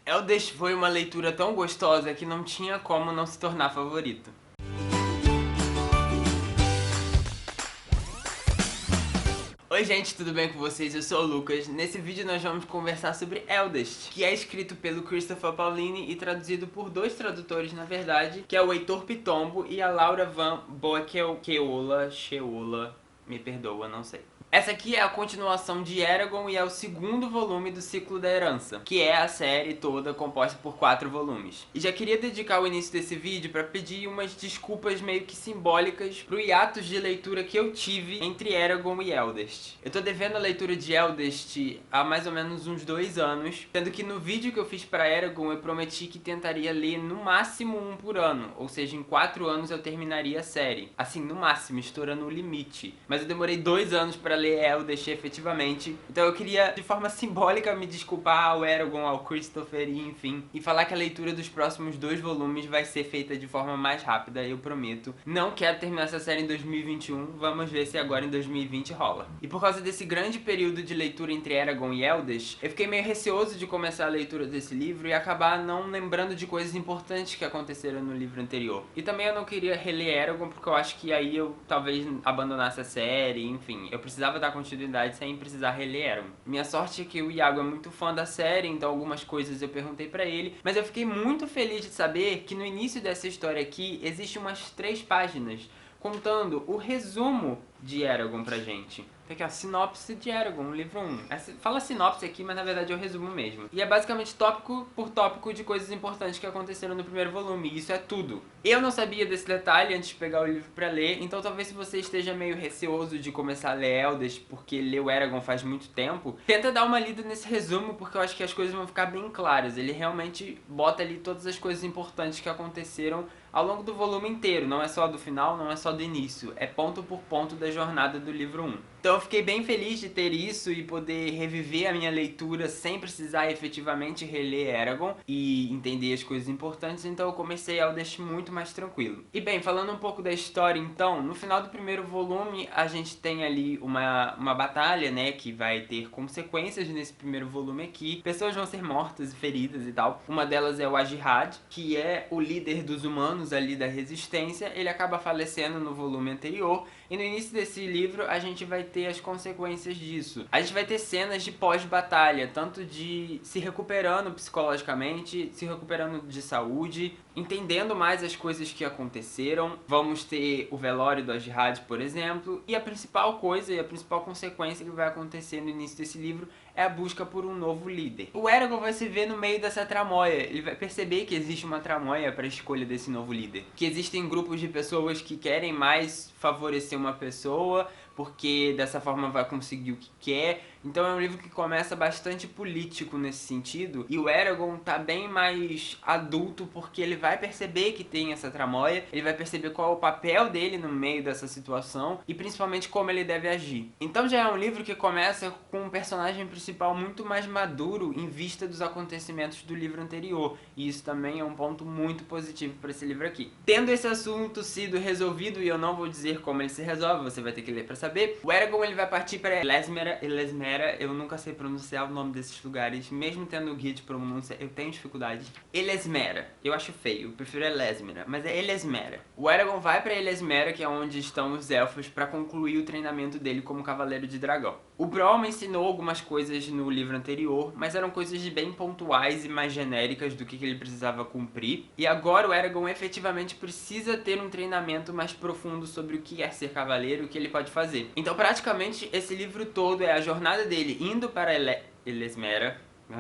Eldest foi uma leitura tão gostosa que não tinha como não se tornar favorito. Oi gente, tudo bem com vocês? Eu sou o Lucas. Nesse vídeo nós vamos conversar sobre Eldest, que é escrito pelo Christopher Paolini e traduzido por dois tradutores, na verdade, que é o Heitor Pitombo e a Laura Van Boekelkeola, me perdoa, não sei. Essa aqui é a continuação de Eragon e é o segundo volume do Ciclo da Herança, que é a série toda composta por 4 volumes. E já queria dedicar o início desse vídeo para pedir umas desculpas meio que simbólicas pro hiatus de leitura que eu tive entre Eragon e Eldest. Eu tô devendo a leitura de Eldest há mais ou menos uns 2 anos, sendo que no vídeo que eu fiz para Eragon eu prometi que tentaria ler no máximo um por ano, ou seja, em 4 anos eu terminaria a série. Assim, no máximo, estourando o limite. Mas eu demorei 2 anos para ler Eldest efetivamente, então eu queria de forma simbólica me desculpar ao Eragon, ao Christopher e enfim, e falar que a leitura dos próximos 2 volumes vai ser feita de forma mais rápida, eu prometo. Não quero terminar essa série em 2021, vamos ver se agora em 2020 rola. E por causa desse grande período de leitura entre Eragon e Eldest, eu fiquei meio receoso de começar a leitura desse livro e acabar não lembrando de coisas importantes que aconteceram no livro anterior. E também eu não queria reler Eragon porque eu acho que aí eu talvez abandonasse a série, enfim, eu precisava dar continuidade sem precisar reler Eragon. Minha sorte é que o Iago é muito fã da série, então algumas coisas eu perguntei pra ele, mas eu fiquei muito feliz de saber que no início dessa história aqui existe umas 3 páginas contando o resumo de Eragon pra gente. Tem aqui a sinopse de Eragon, livro 1. Fala sinopse aqui, mas na verdade é o resumo mesmo. E é basicamente tópico por tópico de coisas importantes que aconteceram no primeiro volume, e isso é tudo. Eu não sabia desse detalhe antes de pegar o livro pra ler, então talvez se você esteja meio receoso de começar a ler Eldest porque leu Eragon faz muito tempo, tenta dar uma lida nesse resumo porque eu acho que as coisas vão ficar bem claras. Ele realmente bota ali todas as coisas importantes que aconteceram ao longo do volume inteiro, não é só do final, não é só do início, é ponto por ponto da jornada do livro 1. Então eu fiquei bem feliz de ter isso e poder reviver a minha leitura sem precisar efetivamente reler Eragon e entender as coisas importantes, então eu comecei Eldest muito mais tranquilo. E bem, falando um pouco da história então, no final do primeiro volume a gente tem ali uma batalha, né, que vai ter consequências nesse primeiro volume aqui. Pessoas vão ser mortas e feridas e tal. Uma delas é o Ajihad, que é o líder dos humanos ali da resistência. Ele acaba falecendo no volume anterior e no início desse livro a gente vai ter as consequências disso. A gente vai ter cenas de pós-batalha, tanto de se recuperando psicologicamente, se recuperando de saúde, entendendo mais as coisas que aconteceram. Vamos ter o velório do Ajihad, por exemplo, e a principal coisa e a principal consequência que vai acontecer no início desse livro é a busca por um novo líder. O Eragon vai se ver no meio dessa tramóia, ele vai perceber que existe uma tramóia para a escolha desse novo líder, que existem grupos de pessoas que querem mais favorecer uma pessoa, porque dessa forma vai conseguir o que quer. Então é um livro que começa bastante político nesse sentido, e o Eragon tá bem mais adulto porque ele vai perceber que tem essa tramóia, ele vai perceber qual é o papel dele no meio dessa situação e principalmente como ele deve agir. Então já é um livro que começa com um personagem principal muito mais maduro em vista dos acontecimentos do livro anterior, e isso também é um ponto muito positivo para esse livro aqui. Tendo esse assunto sido resolvido, e eu não vou dizer como ele se resolve, você vai ter que ler para saber, o Eragon ele vai partir para Elesmera, eu nunca sei pronunciar o nome desses lugares, mesmo tendo o guia de pronúncia, eu tenho dificuldade. Elesmera, eu acho feio, eu prefiro Elesmera, mas é Elesmera. O Eragon vai pra Elesmera, que é onde estão os elfos, pra concluir o treinamento dele como Cavaleiro de Dragão. O Braum ensinou algumas coisas no livro anterior, mas eram coisas bem pontuais e mais genéricas do que ele precisava cumprir, e agora o Eragon efetivamente precisa ter um treinamento mais profundo sobre o que é ser cavaleiro e o que ele pode fazer. Então praticamente esse livro todo é a jornada dele indo para Elesmera,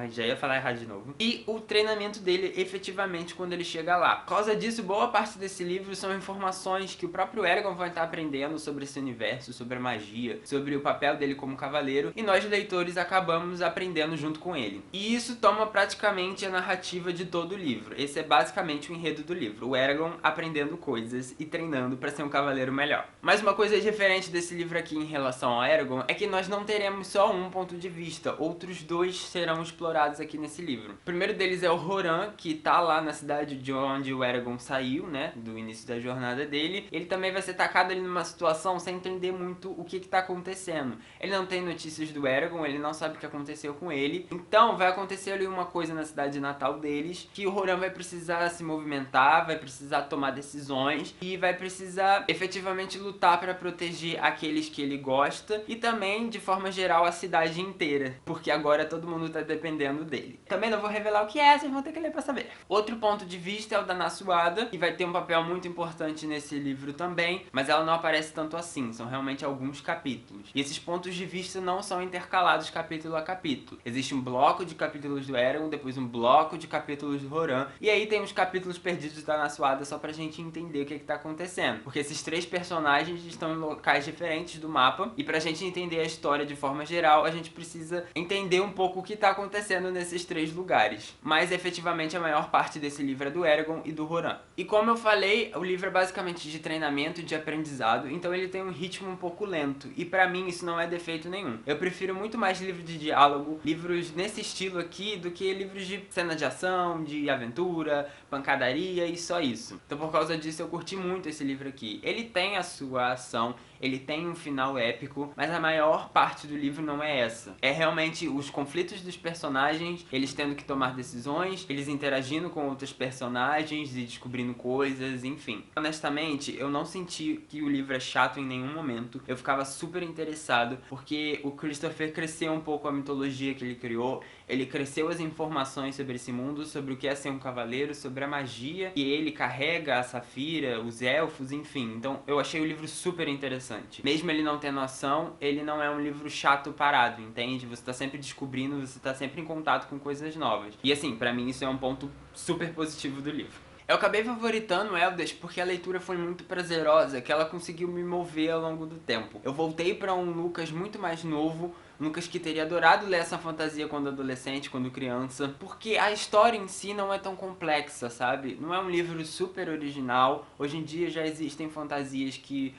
já ia falar errado de novo, e o treinamento dele efetivamente quando ele chega lá. Por causa disso, boa parte desse livro são informações que o próprio Eragon vai estar aprendendo sobre esse universo, sobre a magia, sobre o papel dele como cavaleiro, e nós leitores acabamos aprendendo junto com ele. E isso toma praticamente a narrativa de todo o livro. Esse é basicamente o enredo do livro, o Eragon aprendendo coisas e treinando para ser um cavaleiro melhor. Mas uma coisa diferente desse livro aqui em relação ao Eragon é que nós não teremos só um ponto de vista, outros 2 serão explorados explorados aqui nesse livro. O primeiro deles é o Horan, que tá lá na cidade de onde o Eragon saiu, né, do início da jornada dele. Ele também vai ser tacado ali numa situação sem entender muito o que tá acontecendo. Ele não tem notícias do Eragon, ele não sabe o que aconteceu com ele. Então vai acontecer ali uma coisa na cidade natal deles, que o Horan vai precisar se movimentar, vai precisar tomar decisões e vai precisar efetivamente lutar para proteger aqueles que ele gosta e também, de forma geral, a cidade inteira, porque agora todo mundo tá dependendo dele. Também não vou revelar o que é, vocês vão ter que ler pra saber. Outro ponto de vista é o da Nasuada, que vai ter um papel muito importante nesse livro também, mas ela não aparece tanto assim, são realmente alguns capítulos. E esses pontos de vista não são intercalados capítulo a capítulo. Existe um bloco de capítulos do Eragon, depois um bloco de capítulos do Horan, e aí tem os capítulos perdidos da Nasuada só pra gente entender o que tá acontecendo. Porque esses três personagens estão em locais diferentes do mapa, e pra gente entender a história de forma geral, a gente precisa entender um pouco o que tá acontecendo nesses três lugares. Mas efetivamente a maior parte desse livro é do Eragon e do Horan. E como eu falei, o livro é basicamente de treinamento e de aprendizado, então ele tem um ritmo um pouco lento, e pra mim isso não é defeito nenhum. Eu prefiro muito mais livros de diálogo, livros nesse estilo aqui, do que livros de cena de ação, de aventura, pancadaria e só isso. Então por causa disso eu curti muito esse livro aqui. Ele tem a sua ação, ele tem um final épico, mas a maior parte do livro não é essa. É realmente os conflitos dos personagens, eles tendo que tomar decisões, eles interagindo com outros personagens e descobrindo coisas, enfim. Honestamente, eu não senti que o livro é chato em nenhum momento. Eu ficava super interessado, porque o Christopher cresceu um pouco a mitologia que ele criou, ele cresceu as informações sobre esse mundo, sobre o que é ser um cavaleiro, sobre a magia que ele carrega, a Saphira, os elfos, enfim. Então eu achei o livro super interessante. Mesmo ele não tendo ação, ele não é um livro chato parado, entende? Você tá sempre descobrindo, você tá sempre em contato com coisas novas. E assim, pra mim isso é um ponto super positivo do livro. Eu acabei favoritando Eldest porque a leitura foi muito prazerosa, que ela conseguiu me mover ao longo do tempo. Eu voltei pra um Lucas muito mais novo, um Lucas que teria adorado ler essa fantasia quando adolescente, quando criança, porque a história em si não é tão complexa, sabe? Não é um livro super original. Hoje em dia já existem fantasias que...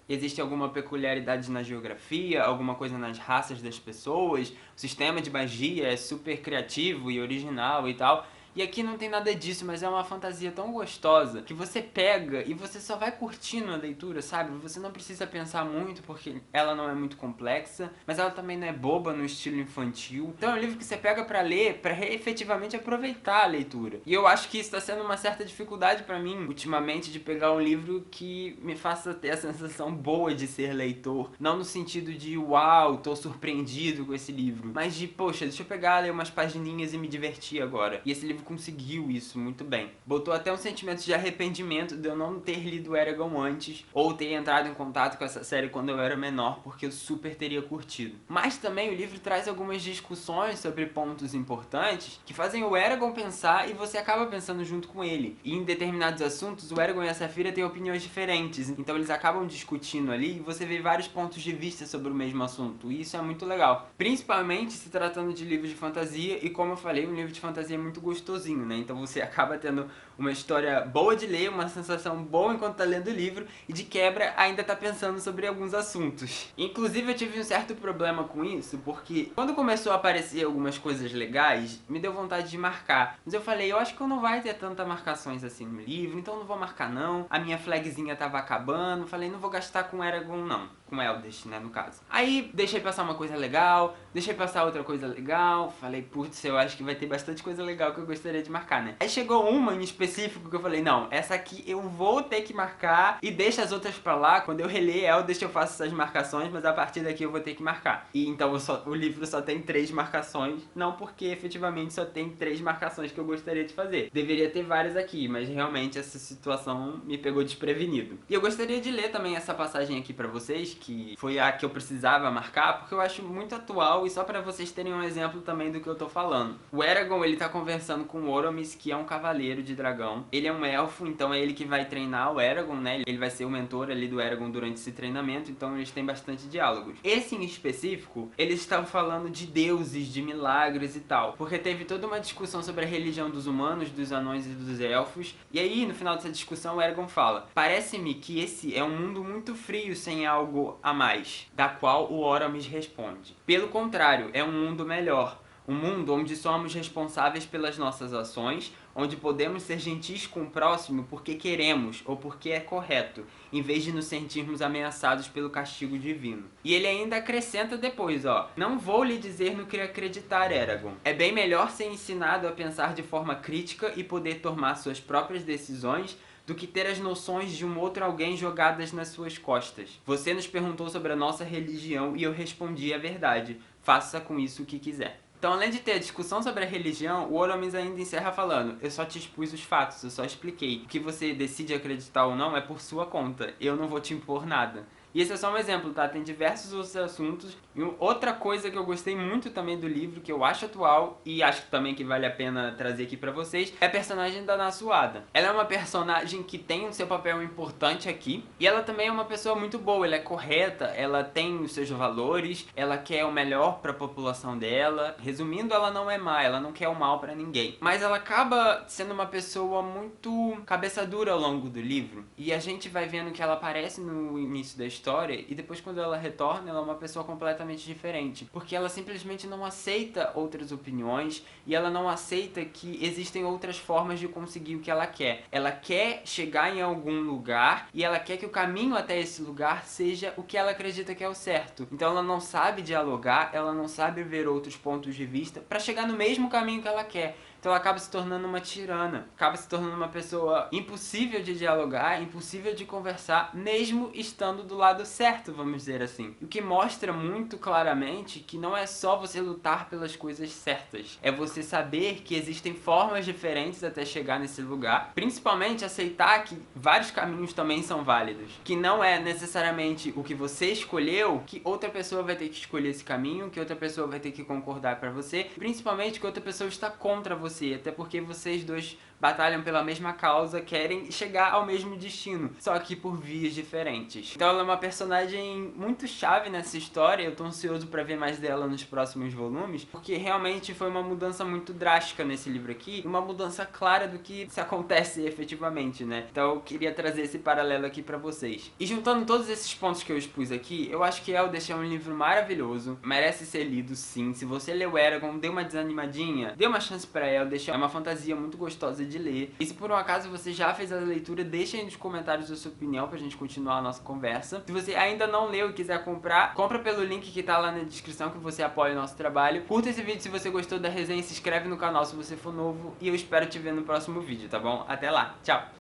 existe alguma peculiaridade na geografia, alguma coisa nas raças das pessoas, o sistema de magia é super criativo e original e tal. E aqui não tem nada disso, mas é uma fantasia tão gostosa que você pega e você só vai curtindo a leitura, sabe? Você não precisa pensar muito porque ela não é muito complexa, mas ela também não é boba no estilo infantil. Então é um livro que você pega pra ler, pra efetivamente aproveitar a leitura. E eu acho que isso tá sendo uma certa dificuldade pra mim, ultimamente, de pegar um livro que me faça ter a sensação boa de ser leitor. Não no sentido de, uau, tô surpreendido com esse livro, mas de, poxa, deixa eu pegar, ler umas pagininhas e me divertir agora. E esse livro conseguiu isso muito bem. Botou até um sentimento de arrependimento de eu não ter lido Eragon antes, ou ter entrado em contato com essa série quando eu era menor, porque eu super teria curtido. Mas também o livro traz algumas discussões sobre pontos importantes que fazem o Eragon pensar e você acaba pensando junto com ele. E em determinados assuntos, o Eragon e a Saphira têm opiniões diferentes, então eles acabam discutindo ali e você vê vários pontos de vista sobre o mesmo assunto, e isso é muito legal. Principalmente se tratando de livros de fantasia, e como eu falei, um livro de fantasia é muito gostoso, né? Então você acaba tendo uma história boa de ler, uma sensação boa enquanto tá lendo o livro, e de quebra ainda tá pensando sobre alguns assuntos. Inclusive eu tive um certo problema com isso, porque quando começou a aparecer algumas coisas legais, me deu vontade de marcar. Mas eu falei, eu acho que não vai ter tantas marcações assim no livro, então não vou marcar não. A minha flagzinha tava acabando, falei, não vou gastar com Eragon não. Com Eldest, né, no caso. Aí deixei passar uma coisa legal, deixei passar outra coisa legal, falei, putz, eu acho que vai ter bastante coisa legal que eu gostaria de marcar, né. Aí chegou uma em específico que eu falei, não, essa aqui eu vou ter que marcar e deixa as outras pra lá, quando eu reler Eldest eu faço essas marcações, mas a partir daqui eu vou ter que marcar. E então o livro só tem 3 marcações, não porque efetivamente só tem 3 marcações que eu gostaria de fazer. Deveria ter várias aqui, mas realmente essa situação me pegou desprevenido. E eu gostaria de ler também essa passagem aqui pra vocês, que foi a que eu precisava marcar, porque eu acho muito atual e só pra vocês terem um exemplo também do que eu tô falando. O Eragon, ele tá conversando com o Oromis, que é um cavaleiro de dragão. Ele é um elfo, então é ele que vai treinar o Eragon, né? Ele vai ser o mentor ali do Eragon durante esse treinamento, então eles têm bastante diálogos. Esse em específico, eles estavam falando de deuses, de milagres e tal, porque teve toda uma discussão sobre a religião dos humanos, dos anões e dos elfos, e aí no final dessa discussão o Eragon fala, parece-me que esse é um mundo muito frio sem algo a mais, da qual o Oromis responde. Pelo contrário, é um mundo melhor, Um mundo onde somos responsáveis pelas nossas ações, onde podemos ser gentis com o próximo porque queremos ou porque é correto, em vez de nos sentirmos ameaçados pelo castigo divino. E ele ainda acrescenta depois, ó: não vou lhe dizer no que acreditar, Eragon. É bem melhor ser ensinado a pensar de forma crítica e poder tomar suas próprias decisões do que ter as noções de um outro alguém jogadas nas suas costas. Você nos perguntou sobre a nossa religião e eu respondi a verdade. Faça com isso o que quiser. Então, além de ter a discussão sobre a religião, o Oromis ainda encerra falando: eu só te expus os fatos, eu só expliquei. O que você decide acreditar ou não é por sua conta, eu não vou te impor nada. E esse é só um exemplo, tá? Tem diversos outros assuntos. E outra coisa que eu gostei muito também do livro, que eu acho atual e acho também que vale a pena trazer aqui pra vocês, é a personagem da Nasuada. Ela é uma personagem que tem o seu papel importante aqui, e ela também é uma pessoa muito boa, ela é correta, ela tem os seus valores, ela quer o melhor pra população dela. Resumindo, ela não é má, ela não quer o mal pra ninguém. Mas ela acaba sendo uma pessoa muito cabeça dura ao longo do livro, e a gente vai vendo que ela aparece no início da história, e depois quando ela retorna, ela é uma pessoa completamente diferente, porque ela simplesmente não aceita outras opiniões, e ela não aceita que existem outras formas de conseguir o que ela quer. Ela quer chegar em algum lugar, e ela quer que o caminho até esse lugar seja o que ela acredita que é o certo. Então ela não sabe dialogar, ela não sabe ver outros pontos de vista para chegar no mesmo caminho que ela quer. Então ela acaba se tornando uma tirana, acaba se tornando uma pessoa impossível de dialogar, impossível de conversar, mesmo estando do lado certo, vamos dizer assim. O que mostra muito claramente que não é só você lutar pelas coisas certas, é você saber que existem formas diferentes até chegar nesse lugar, principalmente aceitar que vários caminhos também são válidos, que não é necessariamente o que você escolheu, que outra pessoa vai ter que escolher esse caminho, que outra pessoa vai ter que concordar pra você, principalmente que outra pessoa está contra você, até porque vocês dois batalham pela mesma causa, querem chegar ao mesmo destino, só que por vias diferentes. Então ela é uma personagem muito chave nessa história, eu tô ansioso pra ver mais dela nos próximos volumes, porque realmente foi uma mudança muito drástica nesse livro aqui, uma mudança clara do que se acontece efetivamente, né? Então eu queria trazer esse paralelo aqui pra vocês. E juntando todos esses pontos que eu expus aqui, eu acho que Eldest é um livro maravilhoso, merece ser lido sim. Se você leu Eragon, dê uma desanimadinha, dê uma chance pra Eldest, é uma fantasia muito gostosa de ler. E se por um acaso você já fez a leitura, deixa aí nos comentários a sua opinião pra gente continuar a nossa conversa. Se você ainda não leu e quiser comprar, compra pelo link que tá lá na descrição, que você apoia o nosso trabalho. Curta esse vídeo se você gostou da resenha, se inscreve no canal se você for novo, e eu espero te ver no próximo vídeo, tá bom? Até lá, tchau!